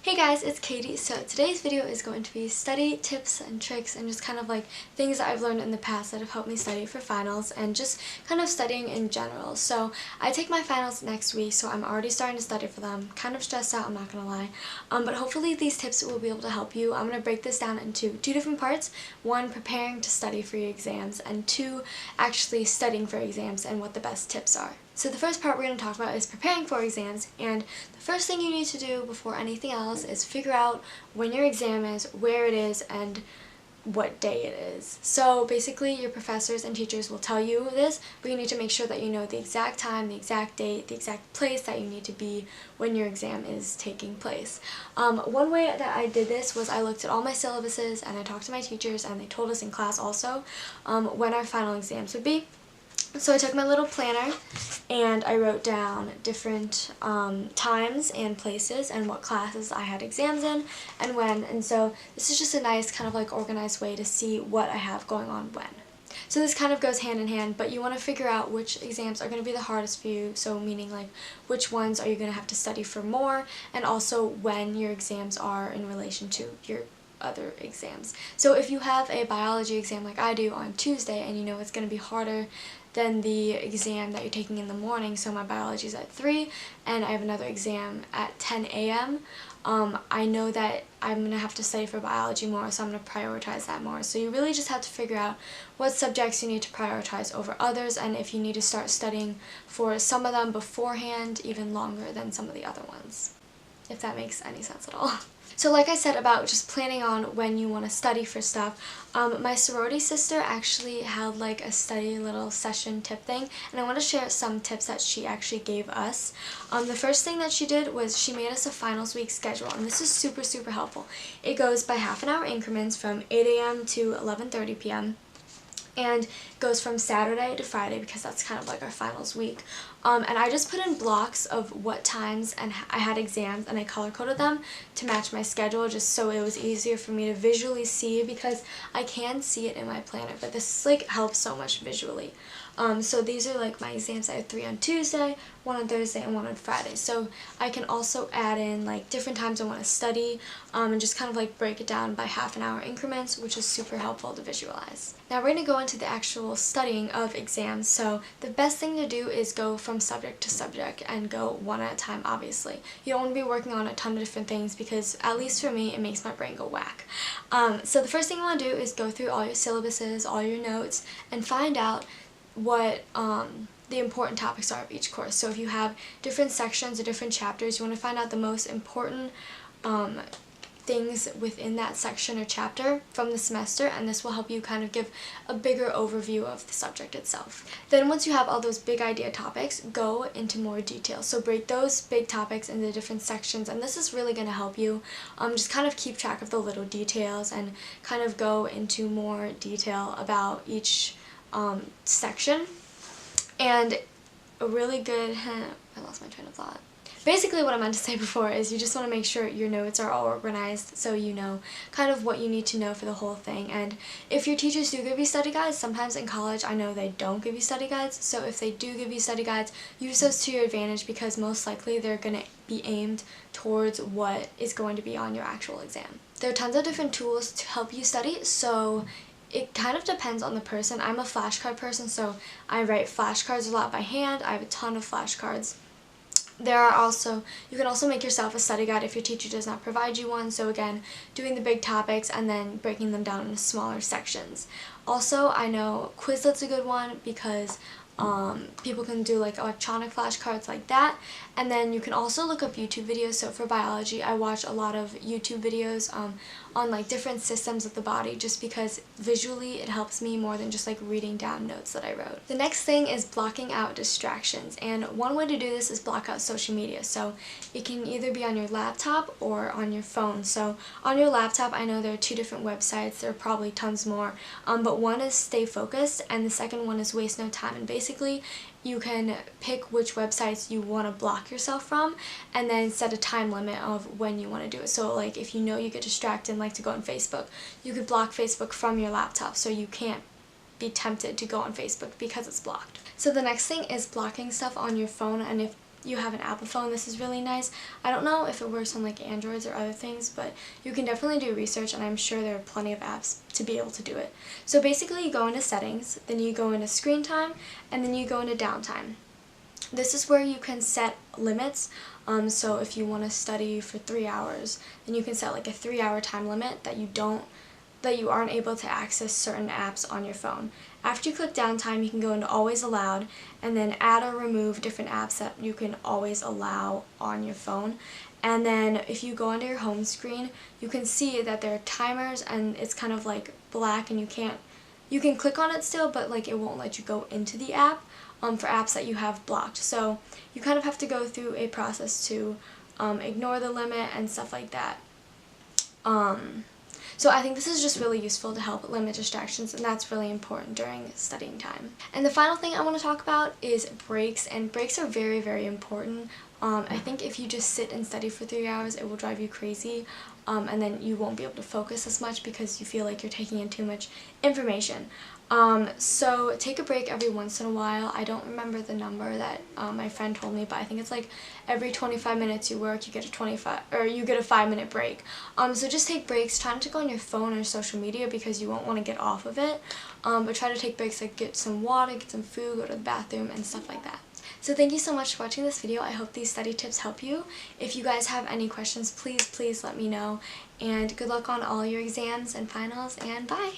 Hey guys, it's Katie. So today's video is going to be study tips and tricks and just kind of like things that I've learned in the past that have helped me study for finals and just kind of studying in general. So I take my finals next week, so I'm already starting to study for them. Kind of stressed out, I'm not gonna lie. But hopefully these tips will be able to help you. I'm gonna break this down into two different parts. One, preparing to study for your exams, and two, actually studying for exams and what the best tips are. So the first part we're going to talk about is preparing for exams, and the first thing you need to do before anything else is figure out when your exam is, where it is, and what day it is. So basically your professors and teachers will tell you this, but you need to make sure that you know the exact time, the exact date, the exact place that you need to be when your exam is taking place. One way that I did this was I looked at all my syllabuses and I talked to my teachers, and they told us in class also when our final exams would be. So I took my little planner and I wrote down different times and places and what classes I had exams in and when. And so this is just a nice kind of like organized way to see what I have going on when. So this kind of goes hand in hand, but you want to figure out which exams are going to be the hardest for you, so meaning like which ones are you going to have to study for more, and also when your exams are in relation to your other exams. So if you have a biology exam like I do on Tuesday and you know it's going to be harder than the exam that you're taking in the morning, so my biology is at 3 and I have another exam at 10 a.m., I know that I'm going to have to study for biology more, so I'm going to prioritize that more. So you really just have to figure out what subjects you need to prioritize over others, and if you need to start studying for some of them beforehand, even longer than some of the other ones, if that makes any sense at all. So like I said about just planning on when you want to study for stuff, my sorority sister actually had like a study little session tip thing, and I want to share some tips that she actually gave us. The first thing that she did was she made us a finals week schedule, and this is super helpful. It goes by half-an-hour increments from 8 a.m. to 11:30 p.m. and goes from Saturday to Friday because that's kind of like our finals week. And I just put in blocks of what times and I had exams, and I color-coded them to match my schedule just so it was easier for me to visually see, because I can see it in my planner, but this like helps so much visually. So these are like my exams. I have 3 on Tuesday, 1 on Thursday, and 1 on Friday. So I can also add in like different times I want to study and just kind of like break it down by half-an-hour increments, which is super helpful to visualize. Now we're going to go into the actual studying of exams. So the best thing to do is go from subject to subject and go one at a time, obviously. You don't want to be working on a ton of different things because, at least for me, it makes my brain go whack. So the first thing you want to do is go through all your syllabuses, all your notes, and find out what the important topics are of each course. So if you have different sections or different chapters, you want to find out the most important things within that section or chapter from the semester, and this will help you kind of give a bigger overview of the subject itself. Then once you have all those big idea topics, go into more detail. So break those big topics into different sections, and this is really going to help you just kind of keep track of the little details and kind of go into more detail about each section. And a really good I lost my train of thought. Basically what I meant to say before is you just want to make sure your notes are all organized so you know kind of what you need to know for the whole thing. And if your teachers do give you study guides, sometimes in college I know they don't give you study guides, so if they do give you study guides, use those to your advantage, because most likely they're going to be aimed towards what is going to be on your actual exam. There are tons of different tools to help you study, so it kind of depends on the person. I'm a flashcard person, so I write flashcards a lot by hand. I have a ton of flashcards. You can also make yourself a study guide if your teacher does not provide you one. So again, doing the big topics and then breaking them down into smaller sections. Also, I know Quizlet's a good one because people can do like electronic flashcards like that, and then you can also look up YouTube videos. So for biology, I watch a lot of YouTube videos on like different systems of the body, just because visually it helps me more than just like reading down notes that I wrote. The next thing is blocking out distractions, and one way to do this is block out social media. So it can either be on your laptop or on your phone. So on your laptop, I know there are 2 different websites. There are probably tons more, but one is Stay Focused and the second one is Waste No Time. And basically you can pick which websites you want to block yourself from and then set a time limit of when you want to do it. So like if you know you get distracted and like to go on Facebook, you could block Facebook from your laptop so you can't be tempted to go on Facebook because it's blocked. So the next thing is blocking stuff on your phone, and if you have an Apple phone, this is really nice. I don't know if it works on like Androids or other things, but you can definitely do research, and I'm sure there are plenty of apps to be able to do it. So basically you go into settings, then you go into screen time, and then you go into downtime. This is where you can set limits. So if you want to study for 3 hours, then you can set like a 3-hour time limit that you aren't able to access certain apps on your phone. After you click downtime, you can go into always allowed and then add or remove different apps that you can always allow on your phone. And then if you go onto your home screen, you can see that there are timers, and it's kind of like black, and you can click on it still, but like it won't let you go into the app for apps that you have blocked. So you kind of have to go through a process to ignore the limit and stuff like that. So I think this is just really useful to help limit distractions, and that's really important during studying time. And the final thing I want to talk about is breaks, and breaks are very, very important. I think if you just sit and study for 3 hours, it will drive you crazy, and then you won't be able to focus as much because you feel like you're taking in too much information. So take a break every once in a while. I don't remember the number that my friend told me, but I think it's like every 25 minutes you work, you get a 5-minute break. So just take breaks. Try not to go on your phone or social media because you won't want to get off of it. But try to take breaks, like get some water, get some food, go to the bathroom, and stuff like that. So thank you so much for watching this video. I hope these study tips help you. If you guys have any questions, please let me know. And good luck on all your exams and finals, and bye!